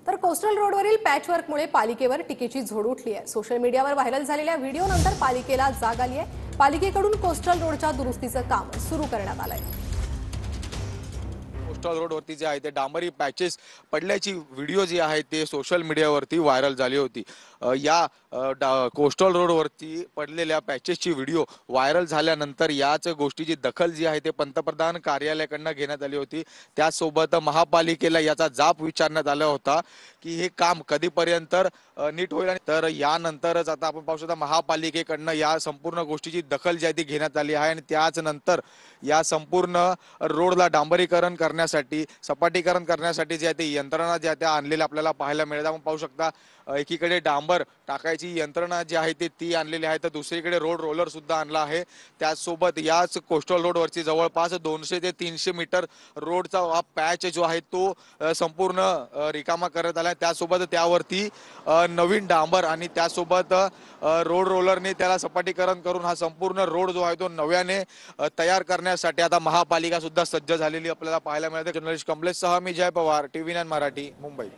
तर कोस्टल रोडवरील पॅचवर्कमुळे पालिकेवर टीकेची झोड उठली आहे। सोशल मीडियावर व्हायरल झालेल्या व्हिडिओनंतर पालिकेला जाग आली आहे। पालिकेकडून कोस्टल रोडच्या दुरुस्तीचं काम सुरू करण्यात आलंय। कोस्टल रोडवरती जे आहे ते डांबरी पॅचेस पडल्याची व्हिडिओ जी आहे ते सोशल मीडियावरती व्हायरल झाली होती। कोस्टल रोडवरती पडलेल्या पॅचेसची व्हिडिओ व्हायरल झाल्यानंतर याच गोष्टीची दखल जी आहे ते पंतप्रधान कार्यालयाकडून घेण्यात आली होती। त्यासोबत महापालिकेला याचा जाब विचारण्यात आला होता की हे काम कधीपर्यंत नीट होईल। तर यानंतरच आता आपण पाहू शकता महापालिकेकडनं या संपूर्ण गोष्टीची दखल जी आहे ती घेण्यात आली आहे आणि त्याच नंतर या संपूर्ण रोडला डांबरीकरण करण्यासाठी सपाटीकरण करण्यासाठी जे आहे ते यंत्रणा ज्या त्या आणलेल्या आपल्याला पाहायला मिळत। आपण पाहू शकता एकीकडे डांबर टाकायची यंत्रणा जी आहे ती आणलेली आहे, तर दुसरीकडे रोड रोलर सुद्धा आणला आहे। त्याचसोबत याच कोस्टल रोडवरची जवळपास 200 ते 300 मीटर रोडचा हा पॅच जो आहे तो संपूर्ण रिकामा करण्यात आला। त्यासोबत त्यावरती नवीन डांबर आणि त्यासोबत रोड रोलरने त्याला सपाटीकरण करून हा संपूर्ण रोड जो आहे तो नव्याने तयार करण्यासाठी आता महापालिका सुद्धा सज्ज झालेली आपल्याला पाहायला मिळते। जर्नलिस्ट कमलेश सह मी जय पवार, TV9 मराठी, मुंबई।